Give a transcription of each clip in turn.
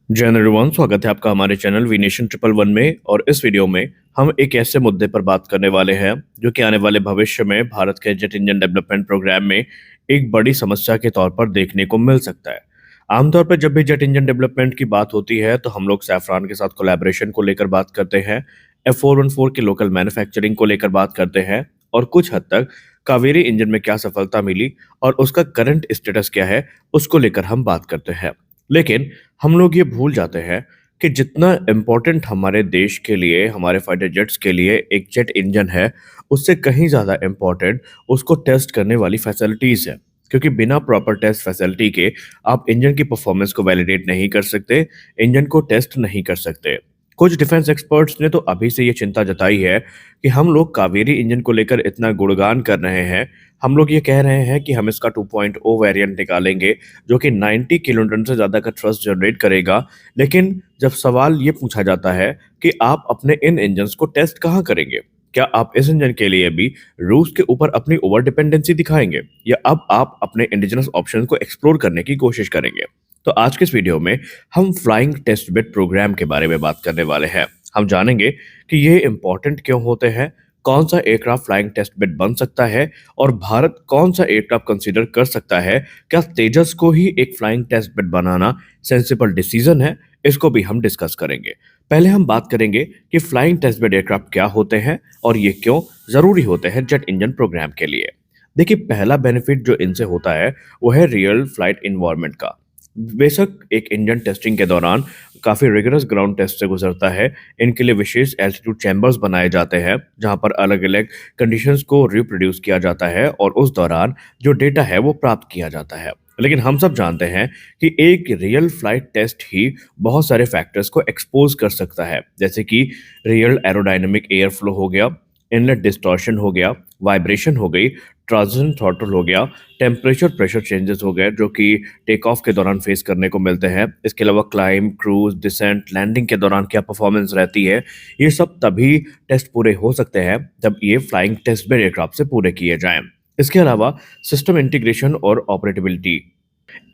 जय हिंद एवरीवन, स्वागत है आपका हमारे चैनल वी नेशन 111 में। और इस वीडियो में हम एक ऐसे मुद्दे पर बात करने वाले हैं जो कि आने वाले भविष्य में भारत के जेट इंजन डेवलपमेंट प्रोग्राम में एक बड़ी समस्या के तौर पर देखने को मिल सकता है। आमतौर पर जब भी जेट इंजन डेवलपमेंट की बात होती है तो हम लोग सैफरान के साथ कोलैबोरेशन को लेकर बात करते हैं, F414 के लोकल मैन्युफैक्चरिंग को लेकर बात करते हैं, और कुछ हद तक कावेरी इंजन में क्या सफलता मिली और उसका करंट स्टेटस क्या है उसको लेकर हम बात करते हैं। लेकिन हम लोग ये भूल जाते हैं कि जितना इम्पोर्टेंट हमारे देश के लिए, हमारे फाइटर जेट्स के लिए एक जेट इंजन है, उससे कहीं ज़्यादा इम्पोर्टेंट उसको टेस्ट करने वाली फैसिलिटीज़ है। क्योंकि बिना प्रॉपर टेस्ट फैसिलिटी के आप इंजन की परफॉर्मेंस को वैलिडेट नहीं कर सकते, इंजन को टेस्ट नहीं कर सकते। कुछ डिफेंस एक्सपर्ट्स ने तो अभी से ये चिंता जताई है कि हम लोग कावेरी इंजन को लेकर इतना गुणगान कर रहे हैं, हम लोग ये कह रहे हैं कि हम इसका 2.0 वेरिएंट निकालेंगे जो कि 90 किलोन्यूटन से ज़्यादा का थ्रस्ट जनरेट करेगा। लेकिन जब सवाल ये पूछा जाता है कि आप अपने इन इंजन्स को टेस्ट कहाँ करेंगे, क्या आप इस इंजन के लिए भी रूस के ऊपर अपनी ओवर डिपेंडेंसी दिखाएंगे, या अब आप अपने इंडिजिनस ऑप्शन को एक्सप्लोर करने की कोशिश करेंगे? तो आज के इस वीडियो में हम फ्लाइंग टेस्ट बेड प्रोग्राम के बारे में बात करने वाले हैं। हम जानेंगे कि ये इम्पोर्टेंट क्यों होते हैं, कौन सा एयरक्राफ्ट फ्लाइंग टेस्ट बेड बन सकता है, और भारत कौन सा एयरक्राफ्ट कंसीडर कर सकता है। क्या तेजस को ही एक फ्लाइंग टेस्ट बेड बनाना सेंसिबल डिसीजन है, इसको भी हम डिस्कस करेंगे। पहले हम बात करेंगे कि फ्लाइंग टेस्ट बेड एयरक्राफ्ट क्या होते हैं और ये क्यों जरूरी होते हैं जेट इंजन प्रोग्राम के लिए। देखिए, पहला बेनिफिट जो इनसे होता है वो है रियल फ्लाइट इन्वायरमेंट का। बेशक एक इंजन टेस्टिंग के दौरान काफ़ी रिगरस ग्राउंड टेस्ट से गुजरता है। इनके लिए विशेष एल्टीट्यूड चैम्बर्स बनाए जाते हैं जहां पर अलग अलग कंडीशंस को रिप्रोड्यूस किया जाता है और उस दौरान जो डेटा है वो प्राप्त किया जाता है। लेकिन हम सब जानते हैं कि एक रियल फ्लाइट टेस्ट ही बहुत सारे फैक्टर्स को एक्सपोज कर सकता है, जैसे कि रियल एरोडायनेमिक एयर फ्लो हो गया, इनलेट डिस्टॉर्शन हो गया, वाइब्रेशन हो गई, ट्रांजिशन थ्रॉटल हो गया, टेम्परेचर प्रेशर चेंजेस हो गए जो कि टेक ऑफ के दौरान फेस करने को मिलते हैं। इसके अलावा क्लाइंब, क्रूज, डिसेंट, लैंडिंग के दौरान क्या परफॉर्मेंस रहती है, ये सब तभी टेस्ट पूरे हो सकते हैं जब ये फ्लाइंग टेस्ट बेड एयरक्राफ्ट से पूरे किए जाएं। इसके अलावा सिस्टम इंटीग्रेशन और ऑपरेटेबिलिटी,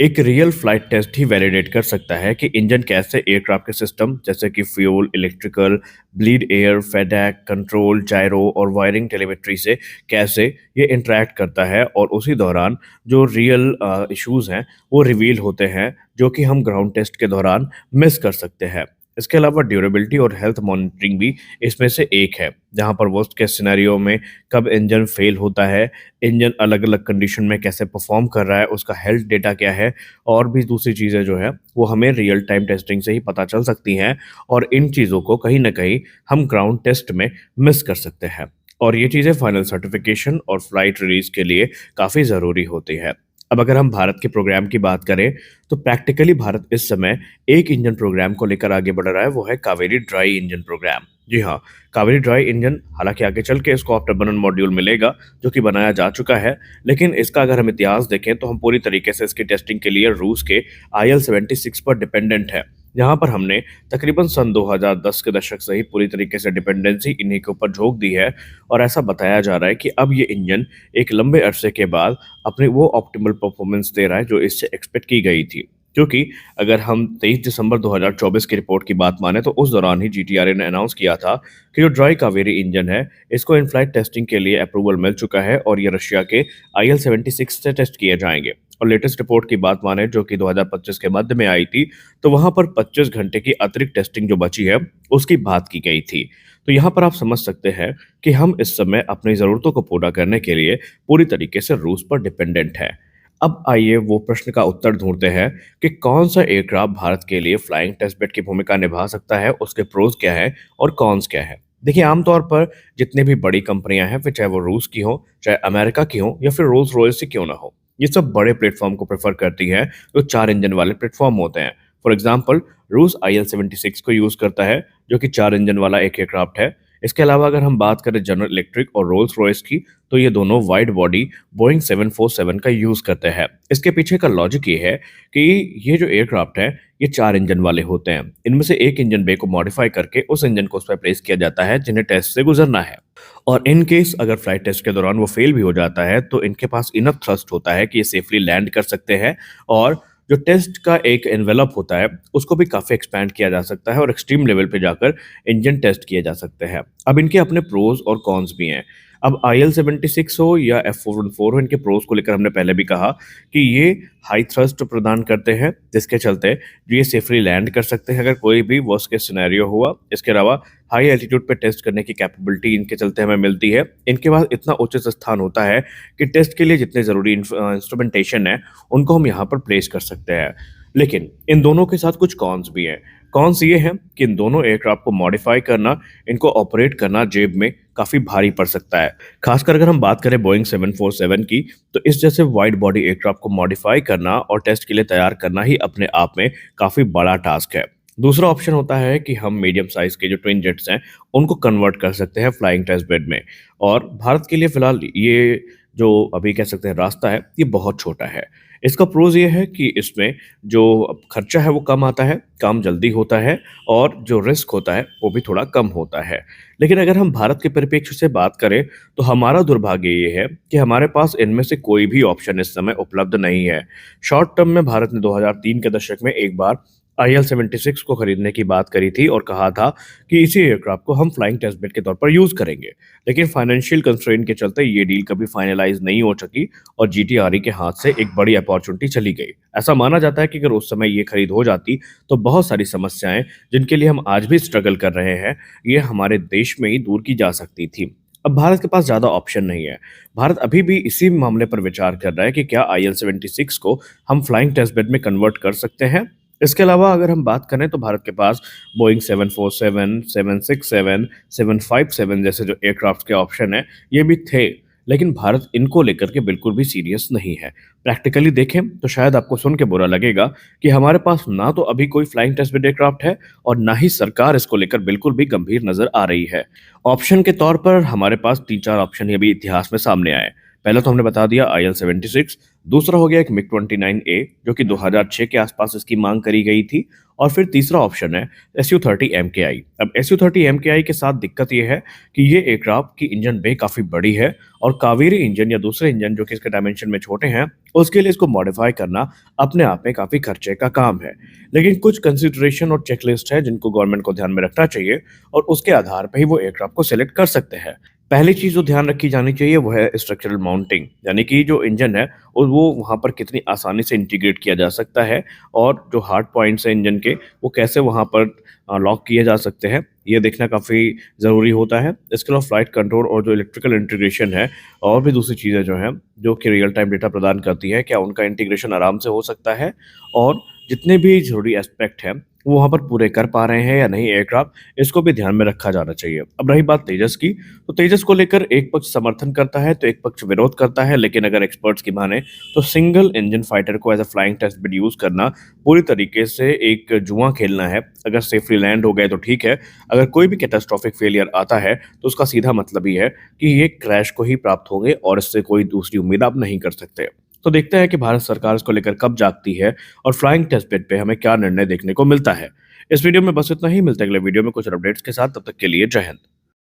एक रियल फ्लाइट टेस्ट ही वैलिडेट कर सकता है कि इंजन कैसे एयरक्राफ्ट के सिस्टम जैसे कि fuel, electrical, bleed air, FADEC, control, gyro और वायरिंग टेलीमेट्री से कैसे ये इंटरेक्ट करता है, और उसी दौरान जो रियल इश्यूज हैं वो रिवील होते हैं जो कि हम ग्राउंड टेस्ट के दौरान मिस कर सकते हैं। इसके अलावा ड्यूरेबिलिटी और हेल्थ मॉनिटरिंग भी इसमें से एक है, जहां पर वर्स्ट केस सिनेरियो में कब इंजन फेल होता है, इंजन अलग अलग कंडीशन में कैसे परफॉर्म कर रहा है, उसका हेल्थ डेटा क्या है, और भी दूसरी चीज़ें जो है वो हमें रियल टाइम टेस्टिंग से ही पता चल सकती हैं। और इन चीज़ों को कहीं ना कहीं हम ग्राउंड टेस्ट में मिस कर सकते हैं, और ये चीज़ें फाइनल सर्टिफिकेशन और फ्लाइट रिलीज के लिए काफ़ी ज़रूरी होती है। अब अगर हम भारत के प्रोग्राम की बात करें तो प्रैक्टिकली भारत इस समय एक इंजन प्रोग्राम को लेकर आगे बढ़ रहा है, वो है कावेरी ड्राई इंजन प्रोग्राम। जी हाँ, कावेरी ड्राई इंजन, हालांकि आगे चल के इसको आफ्टर बर्नर मॉड्यूल मिलेगा जो कि बनाया जा चुका है, लेकिन इसका अगर हम इतिहास देखें तो हम पूरी तरीके से इसकी टेस्टिंग के लिए रूस के IL-76 पर डिपेंडेंट है। यहाँ पर हमने तकरीबन सन 2010 के दशक से ही पूरी तरीके से डिपेंडेंसी इन्हीं के ऊपर झोंक दी है, और ऐसा बताया जा रहा है कि अब ये इंजन एक लंबे अरसे के बाद अपनी वो ऑप्टिमल परफॉर्मेंस दे रहा है जो इससे एक्सपेक्ट की गई थी। क्योंकि अगर हम 23 दिसंबर 2024 की रिपोर्ट की बात माने तो उस दौरान ही GTRA ने अनाउंस किया था कि जो ड्राई कावेरी इंजन है इसको इन फ्लाइट टेस्टिंग के लिए अप्रूवल मिल चुका है, और ये रशिया के IL-76 से टेस्ट किए जाएंगे। और लेटेस्ट रिपोर्ट की बात माने जो कि 2025 के मध्य में आई थी, तो वहां पर 25 घंटे की अतिरिक्त टेस्टिंग जो बची है उसकी बात की गई थी। तो यहाँ पर आप समझ सकते हैं कि हम इस समय अपनी ज़रूरतों को पूरा करने के लिए पूरी तरीके से रूस पर डिपेंडेंट है। अब आइए वो प्रश्न का उत्तर ढूंढते हैं कि कौन सा एयरक्राफ्ट भारत के लिए फ्लाइंग टेस्ट बेड की भूमिका निभा सकता है, उसके प्रोज क्या है और कॉन्स क्या है। देखिए, आमतौर पर जितने भी बड़ी कंपनियां हैं, फिर चाहे वो रूस की हो, चाहे अमेरिका की हो, या फिर रोल्स रॉयस की क्यों ना हो, ये सब बड़े प्लेटफॉर्म को प्रेफर करती है जो 4 इंजन वाले प्लेटफॉर्म होते हैं। फॉर एग्जाम्पल, रूस IL-76 को यूज करता है जो कि 4 इंजन वाला एक एयरक्राफ्ट है। इसके अलावा अगर हम बात करें जनरल इलेक्ट्रिक और रोल्स रॉयस की, तो ये दोनों वाइड बॉडी बोइंग 747 का यूज करते हैं। इसके पीछे का लॉजिक ये है कि ये जो एयरक्राफ्ट है ये 4 इंजन वाले होते हैं। इनमें से एक इंजन बे को मॉडिफाई करके उस इंजन को उस पर प्लेस किया जाता है जिन्हें टेस्ट से गुजरना है। और इन केस अगर फ्लाइट टेस्ट के दौरान वो फेल भी हो जाता है तो इनके पास इनफ थ्रस्ट होता है कि ये सेफली लैंड कर सकते हैं और जो टेस्ट का एक एनवेलप होता है, उसको भी काफ़ी एक्सपैंड किया जा सकता है और एक्सट्रीम लेवल पे जाकर इंजन टेस्ट किए जा सकते हैं। अब इनके अपने प्रोज़ और कॉन्स भी हैं। अब IL-76 हो या F414 हो, इनके प्रोज़ को लेकर हमने पहले भी कहा कि ये हाई थ्रस्ट प्रदान करते हैं, जिसके चलते ये सेफली लैंड कर सकते हैं अगर कोई भी वर्स्ट केस सिनेरियो हुआ। इसके अलावा हाई एल्टीट्यूड पे टेस्ट करने की कैपेबिलिटी इनके चलते हमें मिलती है। इनके पास इतना उचित स्थान होता है कि टेस्ट के लिए जितने ज़रूरी इंस्ट्रूमेंटेशन है, उनको हम यहाँ पर प्लेस कर सकते हैं। लेकिन इन दोनों के साथ कुछ कॉन्स भी हैं। कॉन्स ये हैं कि इन दोनों एयरक्राफ्ट को मॉडिफाई करना, इनको ऑपरेट करना जेब में काफ़ी भारी पड़ सकता है। खासकर अगर हम बात करें बोइंग 747 की, तो इस जैसे वाइड बॉडी एयरक्राफ्ट को मॉडिफाई करना और टेस्ट के लिए तैयार करना ही अपने आप में काफ़ी बड़ा टास्क है। दूसरा ऑप्शन होता है कि हम मीडियम साइज़ के जो ट्विन जेट्स हैं, उनको कन्वर्ट कर सकते हैं फ्लाइंग टेस्ट बेड में। और भारत के लिए फ़िलहाल ये जो अभी कह सकते हैं रास्ता है, ये बहुत छोटा है। इसका प्रोज़ ये है कि इसमें जो खर्चा है वो कम आता है, काम जल्दी होता है और जो रिस्क होता है वो भी थोड़ा कम होता है। लेकिन अगर हम भारत के परिप्रेक्ष्य से बात करें, तो हमारा दुर्भाग्य ये है कि हमारे पास इनमें से कोई भी ऑप्शन इस समय उपलब्ध नहीं है। शॉर्ट टर्म में भारत ने 2003 के दशक में एक बार IL-76 को खरीदने की बात करी थी और कहा था कि इसी एयरक्राफ्ट को हम फ्लाइंग टेस्ट बेड के तौर पर यूज़ करेंगे। लेकिन फाइनेंशियल कंस्ट्रेंट के चलते ये डील कभी फाइनलाइज़ नहीं हो सकी और GTRE के हाथ से एक बड़ी अपॉर्चुनिटी चली गई। ऐसा माना जाता है कि अगर उस समय ये खरीद हो जाती, तो बहुत सारी समस्याएँ जिनके लिए हम आज भी स्ट्रगल कर रहे हैं, ये हमारे देश में ही दूर की जा सकती थी। अब भारत के पास ज़्यादा ऑप्शन नहीं है। भारत अभी भी इसी मामले पर विचार कर रहा है कि क्या IL-76 को हम फ्लाइंग टेस्ट बेड में कन्वर्ट कर सकते हैं? इसके अलावा अगर हम बात करें, तो भारत के पास बोइंग 747, 767, 757 जैसे जो एयरक्राफ्ट के ऑप्शन हैं, ये भी थे। लेकिन भारत इनको लेकर के बिल्कुल भी सीरियस नहीं है। प्रैक्टिकली देखें तो शायद आपको सुन के बुरा लगेगा कि हमारे पास ना तो अभी कोई फ्लाइंग टेस्ट बेड एयरक्राफ्ट है और ना ही सरकार इसको लेकर बिल्कुल भी गंभीर नज़र आ रही है। ऑप्शन के तौर पर हमारे पास 3-4 ऑप्शन ही अभी इतिहास में सामने आए। पहला तो हमने बता दिया IL-76, दूसरा हो गया एक मिग-29A जो कि 2006 के आसपास इसकी मांग करी गई थी, और फिर तीसरा ऑप्शन है Su-30 MKI। अब Su-30 MKI के साथ दिक्कत ये है कि ये एयरक्राफ्ट की इंजन बे काफ़ी बड़ी है और कावेरी इंजन या दूसरे इंजन जो कि इसके डायमेंशन में छोटे हैं, उसके लिए इसको मॉडिफाई करना अपने आप में काफ़ी खर्चे का काम है। लेकिन कुछ कंसिडरेशन और चेकलिस्ट है जिनको गवर्नमेंट को ध्यान में रखना चाहिए और उसके आधार पर ही वो एयरक्राफ्ट को सिलेक्ट कर सकते हैं। पहली चीज़ जो ध्यान रखी जानी चाहिए वो है स्ट्रक्चरल माउंटिंग, यानी कि जो इंजन है और वो वहाँ पर कितनी आसानी से इंटीग्रेट किया जा सकता है और जो हार्ड पॉइंट्स हैं इंजन के, वो कैसे वहाँ पर लॉक किए जा सकते हैं, ये देखना काफ़ी ज़रूरी होता है। इसके अलावा फ्लाइट कंट्रोल और जो इलेक्ट्रिकल इंटीग्रेशन है और भी दूसरी चीज़ें जो हैं, जो कि रियल टाइम डेटा प्रदान करती है, क्या उनका इंटीग्रेशन आराम से हो सकता है और जितने भी ज़रूरी एस्पेक्ट हैं, वो वहाँ पर पूरे कर पा रहे हैं या नहीं एयरक्राफ्ट, इसको भी ध्यान में रखा जाना चाहिए। अब रही बात तेजस की, तो तेजस को लेकर एक पक्ष समर्थन करता है तो एक पक्ष विरोध करता है, लेकिन अगर एक्सपर्ट्स की माने तो सिंगल इंजन फाइटर को as a flying test bed use करना पूरी तरीके से एक जुआ खेलना है। अगर सेफली लैंड हो गए तो ठीक है, अगर कोई भी कैटास्ट्रोफिक फेलियर आता है तो उसका सीधा मतलब ही है कि ये क्रैश को ही प्राप्त होंगे और इससे कोई दूसरी उम्मीद आप नहीं कर सकते। तो देखते हैं कि भारत सरकार इसको लेकर कब जागती है और फ्लाइंग टेस्ट बेड पे हमें क्या निर्णय देखने को मिलता है। इस वीडियो में बस इतना ही, मिलते हैं अगले वीडियो में कुछ अपडेट्स के साथ। तब तक के लिए जय हिंद।